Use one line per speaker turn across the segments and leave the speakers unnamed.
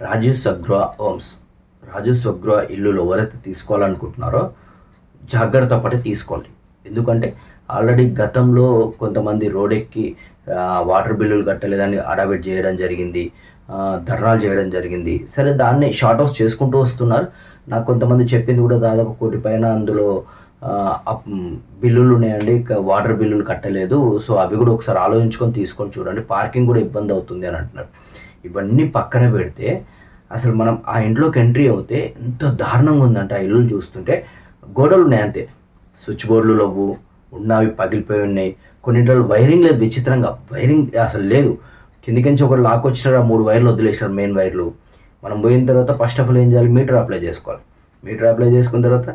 Rajiv Swagruha homes. Rajiv Swagruha ఇల్లులు ఎవరైతే తీసుకోవాలనుకుంటున్నారో జాగ్రత్త పడి తీసుకోండి. ఎందుకంటే ఆల్రెడీ గతంలో కొంతమంది రోడెక్కి వాటర్ బిల్లులు కట్టలేదని అడావిట్ చేయడం జరిగింది, ధర్నాలు చేయడం జరిగింది. సరే, దాన్ని షార్ట్ అవుట్ చేసుకుంటూ వస్తున్నారు. నాకు కొంతమంది చెప్పింది కూడా దాదాపు 1 కోటి పైన అందులో బిల్లులు ఉన్నాయండి, వాటర్ బిల్లులు కట్టలేదు. సో అవి కూడా ఒకసారి ఆలోచించుకొని తీసుకొని చూడండి. పార్కింగ్ కూడా ఇబ్బంది అవుతుంది అని అంటున్నారు. ఇవన్నీ పక్కన పెడితే అసలు మనం ఆ ఇంట్లోకి ఎంట్రీ అవుతే ఎంత దారుణంగా ఉందంటే ఆ ఇల్లు చూస్తుంటే, గోడలు ఉన్నాయి అంతే, స్విచ్ బోర్డులు లేవు, ఉన్నవి పగిలిపోయి ఉన్నాయి. కొన్నింటిలో వైరింగ్ లేదు, విచిత్రంగా వైరింగ్ అసలు లేదు. కిందికించి ఒకటి లాక్కొచ్చినారు, ఆ 3 వైర్లు వదిలేసినారు, మెయిన్ వైర్లు. మనం పోయిన తర్వాత ఫస్ట్ ఆఫ్ ఆల్ ఏం చేయాలి, మీటర్ అప్లై చేసుకోవాలి. మీటర్ అప్లై చేసుకున్న తర్వాత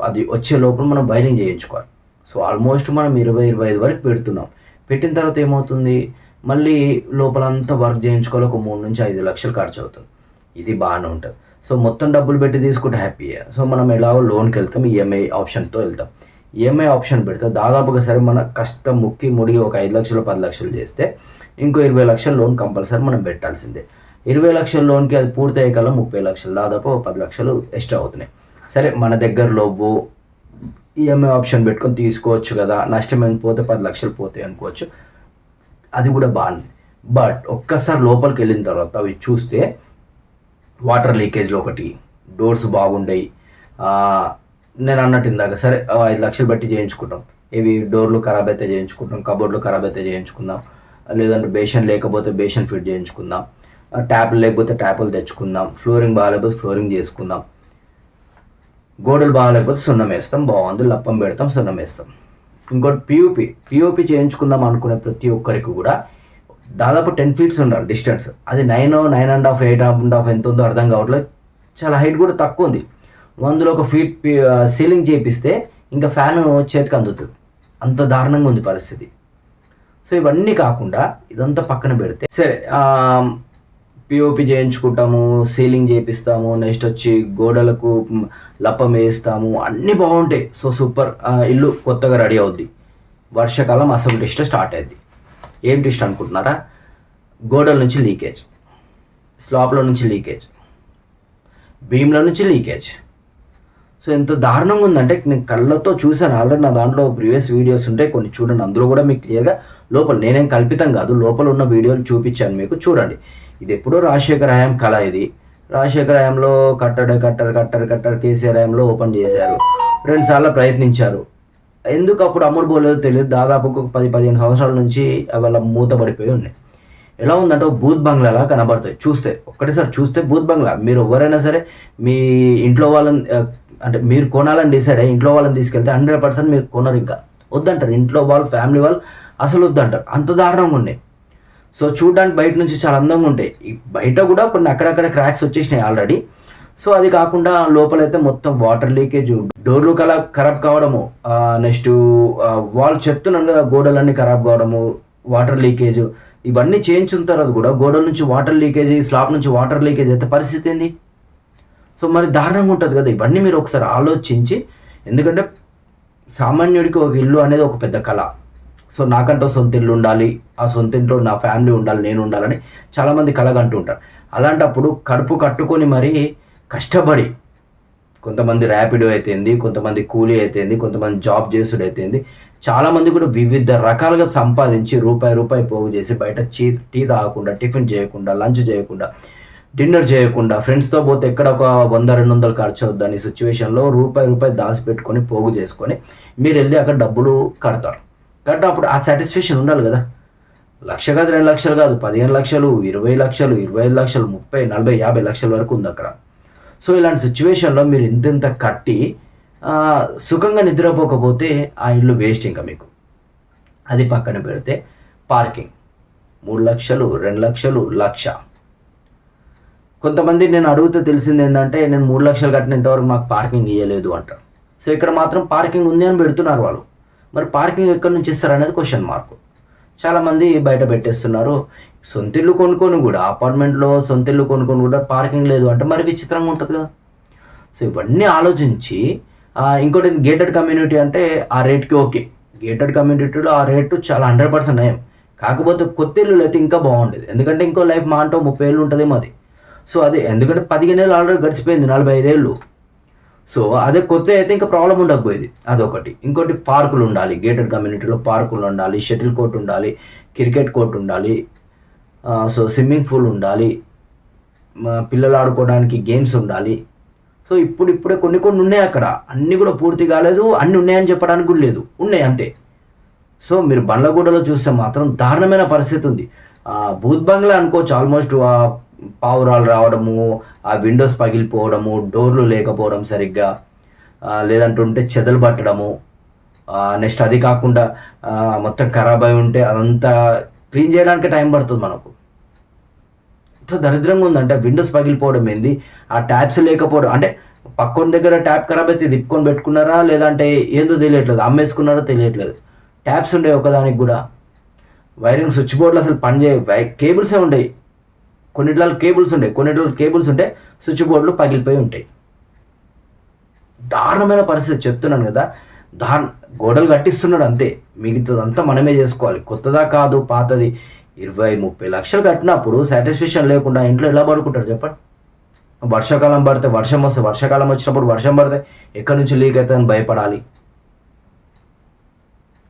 అది వచ్చే లోపల మనం వైరింగ్ చేయించుకోవాలి. సో ఆల్మోస్ట్ మనం 20-25 వరకు పెడుతున్నాం. పెట్టిన తర్వాత ఏమవుతుంది, మళ్ళీ లోపలంతా వర్క్ చేయించుకోవాలి. ఒక 3-5 లక్షలు ఖర్చు అవుతుంది. ఇది బాగానే ఉంటుంది. సో మొత్తం డబ్బులు పెట్టి తీసుకుంటే హ్యాపీయే. సో మనం ఎలాగో లోన్కి వెళ్తాం, ఈఎంఐ ఆప్షన్తో వెళ్తాం. ఈఎంఐ ఆప్షన్ పెడితే దాదాపుగా సరే మన కష్టం ముక్కి ముడిగి ఒక 5 లక్షలు 10 లక్షలు చేస్తే ఇంకో 20 లక్షల లోన్ కంపల్సరీ మనం పెట్టాల్సిందే. 20 లక్షల లోన్కి అది పూర్తి అయ్యేకల్లా 30 లక్షలు, దాదాపు 10 లక్షలు ఎక్స్ట్రా అవుతున్నాయి. సరే, మన దగ్గర లోపు ఈఎంఐ ఆప్షన్ పెట్టుకొని తీసుకోవచ్చు కదా, నష్టం పోతే 10 లక్షలు పోతాయి అనుకోవచ్చు. అది కూడా బాగుంది. బట్ ఒక్కసారి లోపలికి వెళ్ళిన తర్వాత అవి చూస్తే వాటర్ లీకేజ్లో ఒకటి, డోర్స్ బాగుండయి. నేను అన్నట్టు ఇందాక సరే 5 లక్షలు బట్టి చేయించుకుంటాం. ఇవి డోర్లు ఖరాబ్ అయితే చేయించుకుంటాం, కబోర్డ్లు ఖరాబ్ అయితే చేయించుకుందాం, లేదంటే బేషన్ లేకపోతే బేషన్ ఫిట్ చేయించుకుందాం, ట్యాప్లు లేకపోతే ట్యాపులు తెచ్చుకుందాం, ఫ్లోరింగ్ బాగాలేకపోతే ఫ్లోరింగ్ చేసుకుందాం, గోడలు బాగాలేకపోతే సున్నం వేస్తాం, బాగుంది లప్పం పెడతాం, సున్నం వేస్తాం. ఇంకోటి పిఓపి చేయించుకుందాం అనుకునే ప్రతి ఒక్కరికి కూడా దాదాపు 10 feet ఉండాలి డిస్టెన్స్. అది 9, 9.5, 8.5 ఎంత ఉందో అర్థం కావట్లేదు. చాలా హైట్ కూడా తక్కువ ఉంది. అందులో 1 feet సీలింగ్ చేపిస్తే ఇంకా ఫ్యాన్ చేతికి అందుతుంది. అంత దారుణంగా ఉంది పరిస్థితి. సో ఇవన్నీ కాకుండా ఇదంతా పక్కన పెడితే సరే, పిఓపి చేయించుకుంటాము, సీలింగ్ చేపిస్తాము, నెక్స్ట్ వచ్చి గోడలకు లప్పం వేస్తాము, అన్నీ బాగుంటాయి. సో సూపర్, ఇల్లు కొత్తగా రెడీ అవుద్ది. వర్షాకాలం అసలు టెస్ట్ స్టార్ట్ అయింది. ఏం టెస్ట్ అనుకుంటున్నారా, గోడల నుంచి లీకేజ్, స్లాబ్లో నుంచి లీకేజ్, బీమ్ల నుంచి లీకేజ్. సో ఎంత దారుణంగా ఉందంటే నేను కళ్ళతో చూశాను. ఆల్రెడీ నా దాంట్లో ప్రీవియస్ వీడియోస్ ఉంటాయి కొన్ని, చూడండి. అందులో కూడా మీకు క్లియర్గా లోపల, నేనేం కల్పితం కాదు, లోపల ఉన్న వీడియోలు చూపించాను మీకు, చూడండి. ఇది ఎప్పుడో రాజశేఖర హయాం కళ. ఇది రాజశేఖర హయాంలో కట్టర్ కేసీఆర్ హయాంలో ఓపెన్ చేశారు. 2 సార్లు ప్రయత్నించారు. ఎందుకు అప్పుడు అమ్ముడు పోలేదో తెలియదు. దాదాపు 10-15 సంవత్సరాల నుంచి వాళ్ళ మూతపడిపోయి ఉన్నాయి. ఎలా ఉందంటే బూత్ బంగ్లాలా కనబడతాయి చూస్తే, ఒక్కటేసారి చూస్తే బూత్ బంగ్లా. మీరు ఎవరైనా సరే మీ ఇంట్లో వాళ్ళని, అంటే మీరు కొనాలని డిసైడ్ అయ్యి ఇంట్లో వాళ్ళని తీసుకెళ్తే 100% మీరు కొనరు, ఇంకా వద్దంటారు. ఇంట్లో వాళ్ళు, ఫ్యామిలీ వాళ్ళు అసలు వద్దంటారు. అంత దారుణంగా ఉన్నాయి. సో చూడడానికి బయట నుంచి చాలా అందంగా ఉంటాయి. బయట కూడా కొన్ని అక్కడక్కడ క్రాక్స్ వచ్చేసినాయి ఆల్రెడీ. సో అది కాకుండా లోపలైతే మొత్తం వాటర్ లీకేజ్, డోర్లు ఖరాబ్ కావడము, నెక్స్ట్ వాళ్ళు చెప్తున్నాను కదా, గోడలన్నీ ఖరాబ్ కావడము, వాటర్ లీకేజ్, ఇవన్నీ చేయించిన తర్వాత కూడా గోడల నుంచి వాటర్ లీకేజ్, స్లాబ్ నుంచి వాటర్ లీకేజ్ అయితే పరిస్థితి ఏంది? సో మరి దారుణంగా ఉంటుంది కదా. ఇవన్నీ మీరు ఒకసారి ఆలోచించి, ఎందుకంటే సామాన్యుడికి ఒక ఇల్లు అనేది ఒక పెద్ద కళ. సో నాకంటూ సొంత ఇల్లు ఉండాలి, ఆ సొంత ఇంట్లో నా ఫ్యామిలీ ఉండాలి, నేను ఉండాలని చాలామంది కలగంటూ ఉంటారు. అలాంటప్పుడు కడుపు కట్టుకొని మరీ కష్టపడి, కొంతమంది ర్యాపిడో అయితేంది, కొంతమంది కూలీ అయితేంది, కొంతమంది జాబ్ చేసుడు అయితేంది, చాలామంది కూడా వివిధ రకాలుగా సంపాదించి రూపాయి పోగు చేసి బయట టీ తాగకుండా, టిఫిన్ చేయకుండా, లంచ్ చేయకుండా, డిన్నర్ చేయకుండా, ఫ్రెండ్స్తో పోతే ఎక్కడ ఒక 100-200 ఖర్చు అవుద్దని సిచ్యువేషన్లో రూపాయి దాచిపెట్టుకొని పోగు చేసుకొని మీరు వెళ్ళి అక్కడ డబ్బులు కడతారు. అప్పుడు ఆ సాటిస్ఫాక్షన్ ఉండాలి కదా. 1 కాదు, 2 లక్షలు కాదు, 15 లక్షలు, 20 లక్షలు, 25 లక్షలు, 30, 40, 50 లక్షల వరకు ఉంది అక్కడ. సో ఇలాంటి సిచ్యువేషన్లో మీరు ఇంత కట్టి సుఖంగా నిద్రపోకపోతే ఆ ఇల్లు వేస్ట్ ఇంకా మీకు. అది పక్కన పెడితే పార్కింగ్ 3 లక్షలు, 2 లక్షలు, 1 లక్ష. కొంతమంది నేను అడిగితే తెలిసింది ఏంటంటే, నేను 3 లక్షలు కట్టిన ఇంతవరకు మాకు పార్కింగ్ ఇవ్వలేదు అంటారు. సో ఇక్కడ మాత్రం పార్కింగ్ ఉంది అని పెడుతున్నారు వాళ్ళు. మరి పార్కింగ్ ఎక్కడి నుంచి ఇస్తారు అనేది క్వశ్చన్ మార్క్. చాలామంది బయట పెట్టేస్తున్నారు. సొంతిల్లు కొనుక్కొని కూడా, అపార్ట్మెంట్లో సొంతిల్లు కొనుక్కొని కూడా పార్కింగ్ లేదు అంటే మరి విచిత్రంగా ఉంటుంది కదా. సో ఇవన్నీ ఆలోచించి, ఇంకోటి గేటెడ్ కమ్యూనిటీ అంటే ఆ రేట్కి ఓకే, గేటెడ్ కమ్యూనిటీలో ఆ రేటు చాలా 100% నయం. కాకపోతే కొత్త ఇల్లులు అయితే ఇంకా బాగుండేది. ఎందుకంటే ఇంకో లైఫ్ మా అంటూ 30 ఏళ్ళు ఉంటుంది మాది. సో అదే ఎందుకంటే 15 ఏళ్ళు ఆల్రెడీ గడిచిపోయింది, 45 ఏళ్ళు. సో అదే కొత్త అయితే ఇంకా ప్రాబ్లం ఉండకపోయేది. అదొకటి. ఇంకోటి పార్కులు ఉండాలి. గేటెడ్ కమ్యూనిటీలో పార్కులు ఉండాలి, షటిల్ కోర్ట్ ఉండాలి, క్రికెట్ కోర్ట్ ఉండాలి, సో స్విమ్మింగ్ పూల్ ఉండాలి, పిల్లలు ఆడుకోవడానికి గేమ్స్ ఉండాలి. సో ఇప్పుడే కొన్ని కొన్ని ఉన్నాయి అక్కడ. అన్నీ కూడా పూర్తి కాలేదు, అన్నీ ఉన్నాయని చెప్పడానికి కూడా లేదు, ఉన్నాయి అంతే. సో మీరు బండ్లగూడలో చూస్తే మాత్రం దారుణమైన పరిస్థితి ఉంది. భూత్ బంగ్లా అనుకోవచ్చు ఆల్మోస్ట్. పావురాలు రావడము, ఆ విండోస్ పగిలిపోవడము, డోర్లు లేకపోవడం సరిగ్గా, లేదంటుంటే చెదలు పట్టడము, నెక్స్ట్ అది కాకుండా మొత్తం ఖరాబ్ అయి ఉంటే అదంతా క్లీన్ చేయడానికి టైం పడుతుంది మనకు. ఎంత దరిద్రంగా ఉందంటే విండోస్ పగిలిపోవడం ఏంది, ఆ ట్యాప్స్ లేకపోవడం, అంటే పక్కన దగ్గర ట్యాప్ ఖరాబ్ అయితే తిప్పుకొని పెట్టుకున్నారా లేదంటే ఏందో తెలియట్లేదు, అమ్మేసుకున్నారో తెలియట్లేదు. ట్యాప్స్ ఉండే ఒకదానికి కూడా, వైరింగ్ స్విచ్ బోర్డులు అసలు కేబుల్సే ఉండేవి. కొన్నిట్లలో కేబుల్స్ ఉంటే స్విచ్ బోర్డులు పగిలిపోయి ఉంటాయి. దారుణమైన పరిస్థితి చెప్తున్నాను కదా. గోడలు కట్టిస్తున్నాడు అంతే, మిగతాదంతా మనమే చేసుకోవాలి. కొత్తదా కాదు, పాతది 20-30 లక్షలు కట్టినప్పుడు సాటిస్ఫాక్షన్ లేకుండా ఇంట్లో ఎలా పడుకుంటారు చెప్పండి. వర్షాకాలం పడితే వర్షం వస్తే, వర్షాకాలం వచ్చినప్పుడు వర్షం పడితే ఎక్కడి నుంచి లీక్ అవుతుందని భయపడాలి.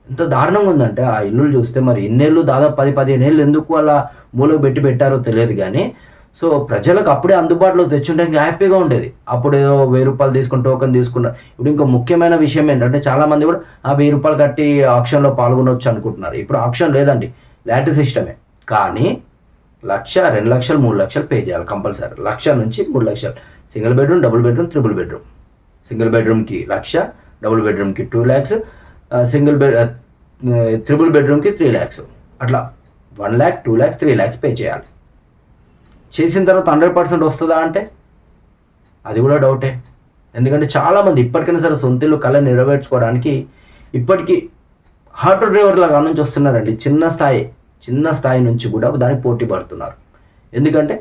ఎంత దారుణంగా ఉందంటే ఆ ఇల్లులు చూస్తే. మరి ఇన్నేళ్ళు దాదాపు 10-15 ఏళ్ళు ఎందుకు అలా మూలకు పెట్టారో తెలియదు కానీ, సో ప్రజలకు అప్పుడే అందుబాటులో తెచ్చుంటే ఇంకా హ్యాపీగా ఉండేది. అప్పుడు ఏదో 1000 రూపాయలు తీసుకుని టోకెన్ తీసుకున్నారు. ఇప్పుడు ఇంకో ముఖ్యమైన విషయం ఏంటంటే చాలామంది కూడా ఆ 1000 రూపాయలు కట్టి ఆక్షన్లో పాల్గొనవచ్చు అనుకుంటున్నారు. ఇప్పుడు ఆక్షన్ లేదండి, లాటరీ సిస్టమే. కానీ 1,00,000, 2 లక్షలు, 3 లక్షలు పే చేయాలి కంపల్సరీ. 1,00,000 నుంచి 3 లక్షలు. Single bedroom, double bedroom, triple bedroom. Single బెడ్రూమ్కి 1,00,000, డబుల్ బెడ్రూమ్కి 2 lakhs, ట్రిపుల్ బెడ్రూమ్కి 3 lakhs. అట్లా 1 lakh, 2 lakhs, 3 lakhs పే చేయాలి. చేసిన తర్వాత 100% వస్తుందా అంటే అది కూడా డౌటే. ఎందుకంటే చాలామంది ఇప్పటికైనా సరే సొంత ఇల్లు కళ నెరవేర్చుకోవడానికి ఇప్పటికీ ఆటో డ్రైవర్ల కాడ నుంచి వస్తున్నారండి. చిన్న స్థాయి నుంచి కూడా దానికి పోటీ పడుతున్నారు. ఎందుకంటే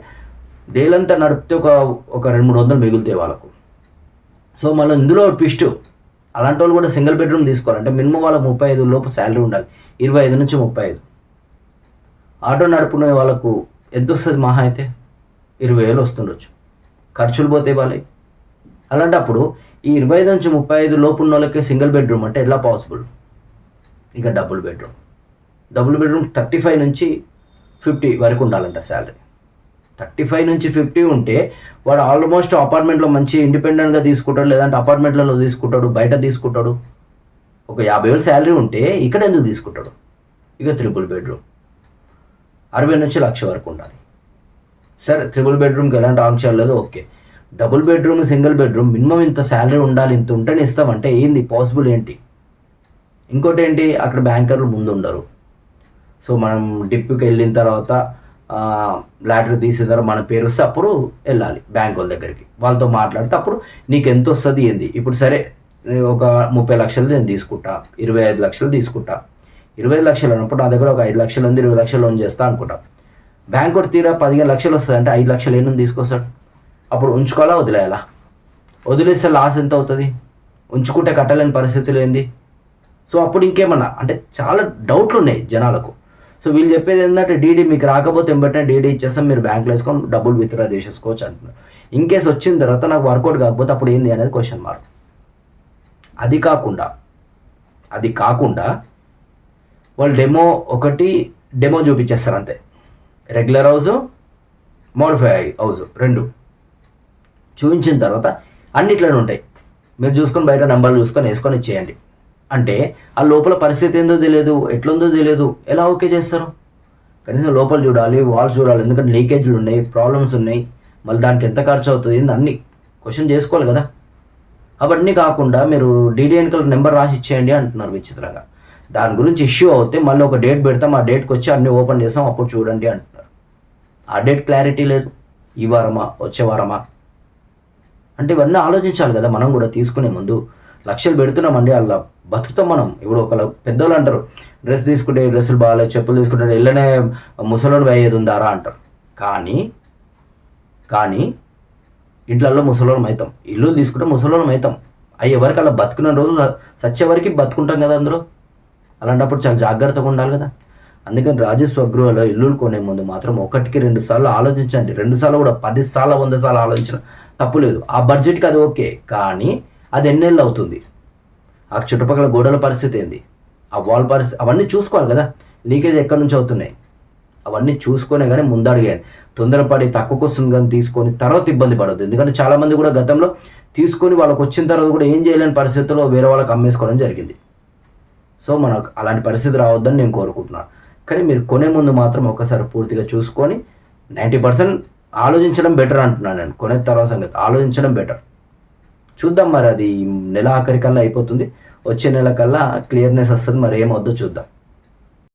డేలంతా నడిపితే ఒక 200-300 మిగులుతాయి వాళ్ళకు. సో మళ్ళీ ఇందులో ట్విస్ట్, అలాంటి వాళ్ళు కూడా సింగిల్ బెడ్రూమ్ తీసుకోవాలంటే మినిమం వాళ్ళకు 35 లోపు శాలరీ ఉండాలి. 25 నుంచి 35. ఆటో నడుపుకునే వాళ్ళకు ఎంత వస్తుంది మహా అయితే 20,000 వస్తుండొచ్చు. ఖర్చులు పోతే వాళ్ళకి. అలాంటప్పుడు ఈ 25 నుంచి 35 లోపు ఉన్న వాళ్ళకి సింగిల్ బెడ్రూమ్ అంటే ఎలా పాసిబుల్? ఇక డబుల్ బెడ్రూమ్ 35 నుంచి 50 వరకు ఉండాలంట శాలరీ. 35 నుంచి 50 ఉంటే వాడు ఆల్మోస్ట్ అపార్ట్మెంట్లో మంచి ఇండిపెండెంట్గా తీసుకుంటాడు, లేదంటే అపార్ట్మెంట్లలో తీసుకుంటాడు, బయట తీసుకుంటాడు. ఒక 50,000 శాలరీ ఉంటే ఇక్కడ ఎందుకు తీసుకుంటాడు? ఇక ట్రిపుల్ బెడ్రూమ్ 60 నుంచి 1,00,000 వరకు ఉండాలి. సరే ట్రిపుల్ బెడ్రూమ్కి ఎలాంటి ఆంక్షలు లేదు, okay. Double bedroom, single bedroom minimum ఇంత శాలరీ ఉండాలి, ఇంత ఉంటేనే ఇస్తామంటే ఏంది పాసిబుల్ ఏంటి? ఇంకోటి ఏంటి, అక్కడ బ్యాంకర్లు ముందు ఉండరు. సో మనం డిప్యూకి వెళ్ళిన తర్వాత లాటరీ తీసిన తర్వాత మన పేరు వస్తే అప్పుడు వెళ్ళాలి బ్యాంక్ వాళ్ళ దగ్గరికి. వాళ్ళతో మాట్లాడితే అప్పుడు నీకు ఎంత వస్తుంది ఏంది. ఇప్పుడు సరే ఒక 30 లక్షలు నేను తీసుకుంటా, 25 లక్షలు తీసుకుంటా. 25 లక్షలు అన్నప్పుడు నా దగ్గర ఒక 5 లక్షలు ఉంది, 20 లక్షలు లోన్ చేస్తా అనుకుంటా. బ్యాంక్ కూడా తీరా 15 లక్షలు వస్తుంది అంటే 5 లక్షలు ఏం తీసుకొస్తాడు. అప్పుడు ఉంచుకోవాలా వదిలేయాలా? వదిలేస్తే లాస్ ఎంత అవుతుంది? ఉంచుకుంటే కట్టలేని పరిస్థితులు ఏంది? సో అప్పుడు ఇంకేమన్నా అంటే చాలా డౌట్లు ఉన్నాయి జనాలకు. సో వీళ్ళు చెప్పేది ఏంటంటే డీడీ మీకు రాకపోతే వెంటనే డీడీ ఇచ్చేస్తాం, మీరు బ్యాంక్లో వేసుకొని డబ్బులు విత్డ్రా చేసేసుకోవచ్చు అంటున్నారు. ఇన్ కేసు వచ్చిన తర్వాత నాకు వర్కౌట్ కాకపోతే అప్పుడు ఏంది అనేది క్వశ్చన్ మార్క్. అది కాకుండా వాళ్ళు డెమో చూపించేస్తారు అంతే. రెగ్యులర్ హౌస్, మోడిఫై హౌస్ 2 చూపించిన తర్వాత అన్నిట్లోనే ఉంటాయి. మీరు చూసుకొని బయట నెంబర్లు చూసుకొని వేసుకొని ఇచ్చేయండి అంటే ఆ లోపల పరిస్థితి ఏందో తెలియదు, ఎట్లుందో తెలియదు, ఎలా ఓకే చేస్తారు? కనీసం లోపల చూడాలి, వాల్స్ చూడాలి. ఎందుకంటే లీకేజ్లు ఉన్నాయి, ప్రాబ్లమ్స్ ఉన్నాయి, మళ్ళీ దానికి ఎంత ఖర్చు అవుతుంది అన్నీ క్వశ్చన్ చేసుకోవాలి కదా. అవన్నీ కాకుండా మీరు డీడీ ఎన్నికల నెంబర్ రాసి ఇచ్చేయండి అంటున్నారు విచిత్రంగా. దాని గురించి ఇష్యూ అవుతే మళ్ళీ ఒక డేట్ పెడతాం, ఆ డేట్కి వచ్చి అన్నీ ఓపెన్ చేస్తాం, అప్పుడు చూడండి అంటున్నారు. ఆ డేట్ క్లారిటీ లేదు. ఈ వారమా వచ్చే వారమా అంటే ఇవన్నీ ఆలోచించాలి కదా. మనం కూడా తీసుకునే ముందు లక్షలు పెడుతున్నామండి, అలా బతుకుతాం మనం. ఇప్పుడు పెద్దోళ్ళు అంటారు డ్రెస్ తీసుకుంటే డ్రెస్సులు బాగాలేదు, చెప్పులు తీసుకుంటే ఇళ్ళనే ముసలోని అయ్యేది ఉందారా అంటారు. కానీ ఇంట్లలో ముసలోనం అవుతాం, ఇల్లు తీసుకుంటే ముసలోనం అవుతాం. అయ్యే వరకు అలా బతుకున్న రోజు సచ్చే వరకు బతుకుంటాం కదా అందరూ. అలాంటప్పుడు చాలా జాగ్రత్తగా ఉండాలి కదా. అందుకని రాజేష్ స్వగృహలో ఇల్లులు కొనే ముందు మాత్రం ఒకటికి 2 సార్లు ఆలోచించండి. 2 సార్లు కూడా 10 సార్లు 100 సార్లు ఆలోచించిన తప్పు లేదు. ఆ బడ్జెట్‌కి అది ఓకే. కానీ అది ఎన్నేళ్ళు అవుతుంది? ఆ చుట్టుపక్కల గోడల పరిస్థితి ఏంది? ఆ వాల్ పరిస్థితి అవన్నీ చూసుకోవాలి కదా! లీకేజ్ ఎక్కడి నుంచి అవుతున్నాయి? అవన్నీ చూసుకొనే గాని ముందడుగేయాలి. తొందరపడి తక్కువకొస్తుంది గాని తీసుకొని తర్వాత ఇబ్బంది పడొద్దు. ఎందుకంటే చాలామంది కూడా గతంలో తీసుకొని వాళ్ళకొచ్చిన తర్వాత కూడా ఏం చేయలేని పరిస్థితుల్లో వేరే వాళ్ళకి అమ్మేసుకోవడం జరిగింది. సో, మనకు అలాంటి పరిస్థితి రావద్దని నేను కోరుకుంటున్నాను. కానీ మీరు కొనే ముందు మాత్రం ఒక్కసారి పూర్తిగా చూసుకొని 90% ఆలోచించడం బెటర్ అంటున్నాను నేను. కొనే తర్వాత సంగతి ఆలోచించడం బెటర్. చూద్దాం మరి అది నెల ఆఖరికల్లా అయిపోతుంది. వచ్చే నెల కల్లా క్లియర్‌నెస్ వస్తది. మరి ఏమవుద్దో చూద్దాం.